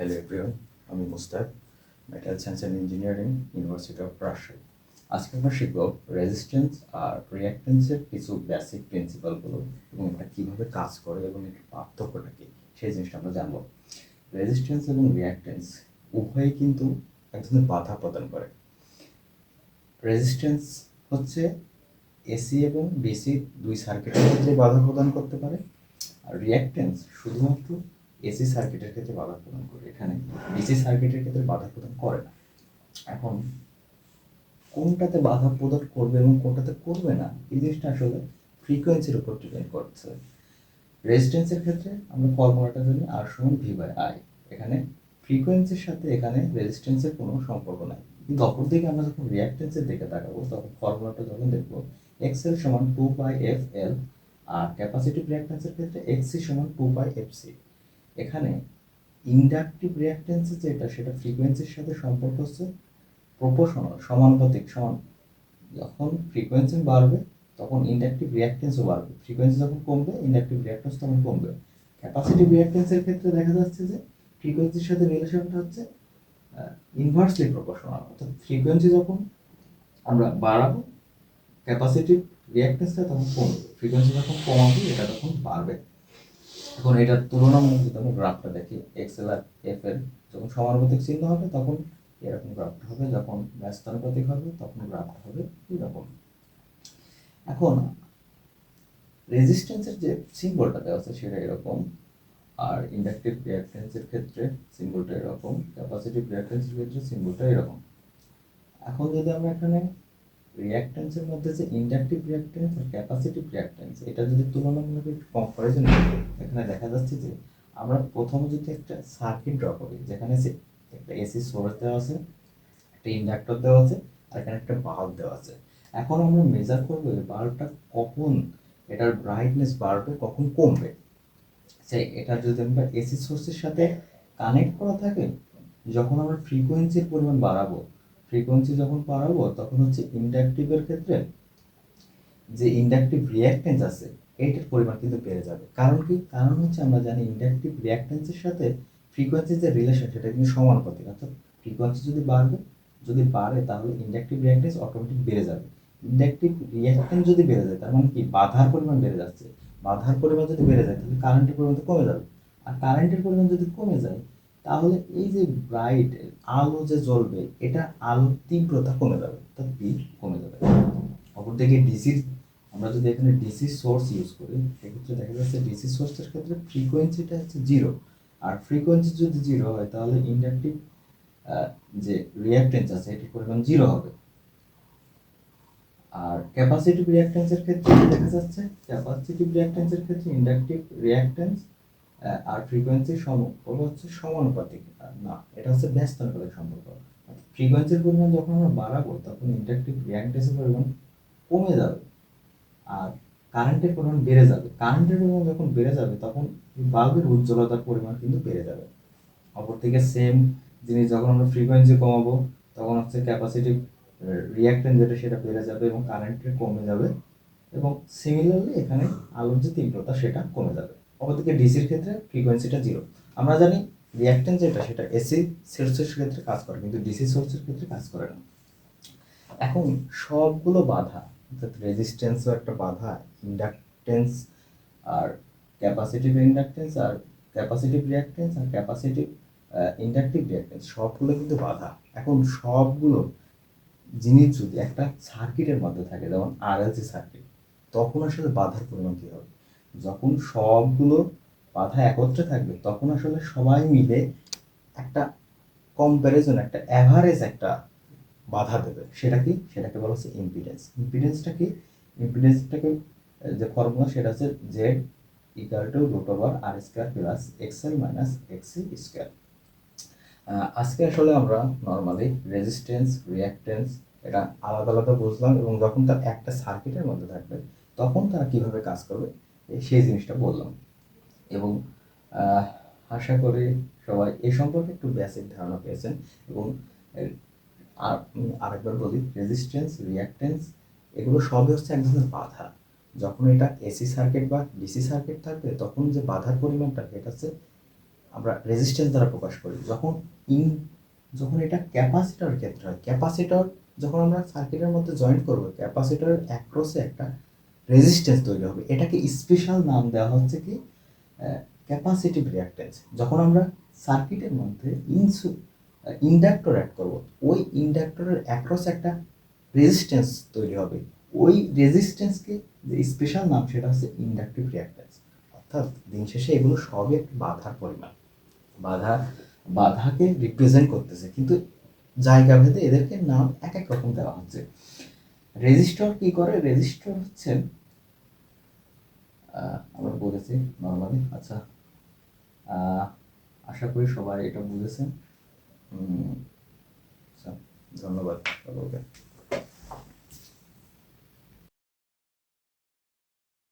Hello everyone, আমি Mustaq, metal science and engineering, university of Rajshahi. আজকে আমরা শিখব রেজিস্ট্যান্স আর রিঅ্যাকট্যান্সের কিছু বেসিক প্রিন্সিপালগুলো এবং এটা কীভাবে কাজ করে এবং এর পার্থক্যটা কী সেই জিনিসটা আমরা জানব। রেজিস্ট্যান্স এবং রিঅ্যাকট্যান্স উভয়ই কিন্তু এক ধরনের বাধা প্রদান করে। রেজিস্ট্যান্স হচ্ছে এসি এবং ডিসি দুই সার্কিটের ক্ষেত্রে বাধা প্রদান করতে পারে, আর রিঅ্যাকট্যান্স শুধুমাত্র এসি সার্কিটের ক্ষেত্রে বাধা প্রদান করে, এখানে ডিসি সার্কিটের ক্ষেত্রে বাধা প্রদান করে না। এখন কোনটাতে বাধা প্রদান করবে এবং কোনটাতে করবে না এই জিনিসটা আসলে ফ্রিকোয়েন্সির উপর ডিপেন্ড করছে। রেজিস্ট্যান্সের ক্ষেত্রে আমরা ফর্মুলাটা জানি আর সমান ভি বাই আই। এখানে ফ্রিকোয়েন্সির সাথে এখানে রেজিস্ট্যান্সের কোনো সম্পর্ক নাই, কিন্তু অপরদিকে আমরা যখন রিঅ্যাকট্যান্সের দিকে তাকাবো তখন ফর্মুলাটা যখন দেখবো এক্সএল সমান 2πfl, আর ক্যাপাসিটিভ রিঅ্যাকট্যান্সের ক্ষেত্রে এক্সসি সমান 2πfc। এখানে ইন্ডাকটিভ রিঅ্যাকট্যান্সে যেটা সেটা ফ্রিকোয়েন্সির সাথে সম্পর্ক হচ্ছে প্রপোর্শনাল, সমানুপাতিক, সমান। যখন ফ্রিকোয়েন্সি বাড়বে তখন ইন্ডাকটিভ রিঅ্যাকট্যান্সও বাড়বে, ফ্রিকোয়েন্সি যখন কমবে ইন্ডাকটিভ রিঅ্যাকট্যান্স তখন কমবে। ক্যাপাসিটিভ রিঅ্যাকট্যান্সের ক্ষেত্রে দেখা যাচ্ছে যে ফ্রিকোয়েন্সির সাথে রিলেশনটা হচ্ছে ইনভার্সলি প্রপোর্শনাল, অর্থাৎ ফ্রিকোয়েন্সি যখন আমরা বাড়াবো ক্যাপাসিটিভ রিঅ্যাকট্যান্সটা তখন কমবে, ফ্রিকোয়েন্সি যখন কমাবে এটা তখন বাড়বে। এখন এটার তুলনামূলক যদি আমরা গ্রাফটা দেখি, এক্সএল আর এফ এর যখন সমানুপাতিক চিহ্ন হবে তখন এরকম গ্রাফটা হবে, যখন ব্যস্তানুপাতিক হবে তখন গ্রাফটা হবে এরকম। এখন রেজিস্ট্যান্সের যে সিম্বলটা দেওয়া আছে সেটা এরকম, আর ইন্ডাকটিভ রিঅ্যাকট্যান্সের ক্ষেত্রে সিম্বলটা এরকম, ক্যাপাসিটিভ রিঅ্যাকট্যান্সের ক্ষেত্রে সিম্বলটা এরকম। এখন যদি আমরা এখানে রিঅ্যাকট্যান্সের মধ্যে যে ইন্ডাকটিভ রিঅ্যাকট্যান্স আর ক্যাপাসিটিভ রিঅ্যাকট্যান্স এটা যদি তুলনামূলক কম্পারিজন করি, এখানে দেখা যাচ্ছে যে আমরা প্রথমে যদি একটা সার্কিট ড্র করি যেখানে একটা এসি সোর্স দেওয়া আছে, একটা ইন্ডাক্টর দেওয়া আছে, আর এখানে একটা বাল্ব দেওয়া আছে। এখন আমরা মেজার করবো যে বাল্বটা কখন এটার ব্রাইটনেস বাড়বে কখন কমবে। সেই এটা যদি আমরা এসি সোর্সের সাথে কানেক্ট করা থাকে, যখন আমরা ফ্রিকোয়েন্সির পরিমাণ বাড়াবো, ফ্রিকোয়েন্সি যখন বাড়াবো তখন হচ্ছে ইন্ডাকটিভের ক্ষেত্রে যে ইন্ডাকটিভ রিঅ্যাকট্যান্স আছে এইটার পরিমাণ কিন্তু বেড়ে যাবে। কারণ কি? কারণ হচ্ছে আমরা জানি ইন্ডাকটিভ রিঅ্যাকট্যান্সের সাথে ফ্রিকোয়েন্সির যে রিলেশন সেটা কিন্তু সমানুপাতিক, অর্থাৎ ফ্রিকোয়েন্সি যদি বাড়ে তাহলে ইন্ডাকটিভ রিঅ্যাকট্যান্স অটোমেটিক বেড়ে যাবে। ইন্ডাকটিভ রিঅ্যাকট্যান্স যদি বেড়ে যায় তার মানে কি বাধার পরিমাণ বেড়ে যাচ্ছে, বাধার পরিমাণ যদি বেড়ে যায় তাহলে কারেন্টের পরিমাণ তো কমে যাবে, আর কারেন্টের পরিমাণ যদি কমে যায় তাহলে এই যে ব্রাইট আলো যে জ্বলবে এটা আলোর তীব্রতা কমে যাবে, অর্থাৎ পি কমে যাবে। অপরদিকে ডিসির আমরা যদি এখানে ডিসি সোর্স ইউজ করি সেক্ষেত্রে দেখা যাচ্ছে ডিসি সোর্সের ক্ষেত্রে ফ্রিকোয়েন্সিটা হচ্ছে জিরো, আর ফ্রিকোয়েন্সি যদি জিরো হয় তাহলে ইন্ডাকটিভ যে রিঅ্যাকট্যান্স আছে এটির পরিমাণ জিরো হবে। আর ক্যাপাসিটিভ রিঅ্যাকট্যান্সের ক্ষেত্রে দেখা যাচ্ছে ক্যাপাসিটিভ রিঅ্যাকট্যান্সের ক্ষেত্রে ইন্ডাকটিভ রিঅ্যাকট্যান্স আর ফ্রিকোয়েন্সির সম্পর্ক হচ্ছে সমানুপাতিক না, এটা হচ্ছে ব্যস্তানুপাতিক সম্পর্ক। ফ্রিকোয়েন্সির পরিমাণ যখন আমরা বাড়াবো তখন ইন্ডাকটিভ রিঅ্যাকট্যান্সের পরিমাণ কমে যাবে আর কারেন্টের পরিমাণ বেড়ে যাবে। কারেন্টের পরিমাণ যখন বেড়ে যাবে তখন বাল্বের উজ্জ্বলতার পরিমাণ কিন্তু বেড়ে যাবে। অপরদিকে সেম জিনিস যখন আমরা ফ্রিকোয়েন্সি কমাবো তখন হচ্ছে ক্যাপাসিটিভ রিঅ্যাকট্যান্স যেটা সেটা বেড়ে যাবে এবং কারেন্টের কমে যাবে, এবং সিমিলারলি এখানে আলোর যে তীব্রতা সেটা কমে যাবে। অপরদিকে ডিসির ক্ষেত্রে ফ্রিকোয়েন্সিটা জিরো। আমরা জানি রিঅ্যাকট্যান্স যেটা সেটা এসি সোর্সের ক্ষেত্রে কাজ করে কিন্তু ডিসি সোর্সের ক্ষেত্রে কাজ করে না। এখন সবগুলো বাধা, অর্থাৎ রেজিস্ট্যান্সও একটা বাধা, ইন্ডাকটেন্স আর ক্যাপাসিটিভ ইন্ডাকটেন্স আর ক্যাপাসিটিভ রিঅ্যাকটেন্স আর ক্যাপাসিটিভ ইন্ডাকটিভ রিঅ্যাকটেন্স সবগুলো কিন্তু বাধা। এখন সবগুলো জিনিস যদি একটা সার্কিটের মধ্যে থাকে যেমন আরএলসি সার্কিট, তখন আসলে বাধার পরিমাণ কী হবে? যখন সবগুলো বাধা একত্রে থাকবে তখন আসলে সবাই মিলে একটা কম্প্যারিজন, একটা অ্যাভারেজ একটা বাধা দেবে। সেটা কি? সেটাকে বলা হচ্ছে ইম্পিডেন্স। ইম্পিডেন্সটা কি? ইম্পিডেন্সটাকে যে ফর্মুলা সেটা হচ্ছে Z equal to root over R square plus X L minus X C square. আজকে আসলে আমরা নর্মালি রেজিস্ট্যান্স রিঅ্যাকট্যান্স এটা আলাদা আলাদা বুঝলাম, এবং যখন তার একটা সার্কিটের মধ্যে থাকবে তখন তারা কীভাবে কাজ করবে সেই জিনিসটা বললাম। এবং আশা করি সবাই এ সম্পর্কে একটু বেসিক ধারণা পেয়েছেন। এবং আরেকবার বলি, রেজিস্ট্যান্স রিঅ্যাকট্যান্স এগুলো সবই হচ্ছে এক ধরনের বাধা। যখন এটা এসি সার্কিট বা ডিসি সার্কিট থাকবে তখন যে বাধার পরিমাণটা এটা হচ্ছে আমরা রেজিস্ট্যান্স দ্বারা প্রকাশ করি। যখন এটা ক্যাপাসিটর ক্ষেত্রে হয়, ক্যাপাসিটর যখন আমরা সার্কিটের মধ্যে জয়েন করব, ক্যাপাসিটরের অ্যাক্রসে একটা রেজিস্ট্যান্স তৈরি হবে, এটাকে স্পেশাল নাম দেওয়া হচ্ছে কি ক্যাপাসিটিভ রিঅ্যাক্ট্যান্স। যখন আমরা সার্কিটের মধ্যে ইন্ডাক্টর অ্যাড করব, ওই ইন্ডাক্টরের অ্যাক্রস একটা রেজিস্ট্যান্স তৈরি হবে, ওই রেজিস্ট্যান্সকে যে স্পেশাল নাম সেটা হচ্ছে ইন্ডাকটিভ রিঅ্যাক্ট্যান্স। অর্থাৎ দিন শেষে এগুলো সবই একটা বাধার পরিমাণ, বাধা বাধাকে রিপ্রেজেন্ট করতেছে, কিন্তু জায়গা ভেদে এদেরকে নাম এক এক রকম দেওয়া হচ্ছে। রেজিস্টর কি করে? রেজিস্টর হচ্ছে আমরা বলেছি নর্মালি। আচ্ছা, আশা করি সবাই এটা বুঝেছেন। আচ্ছা, ধন্যবাদ সকলকে।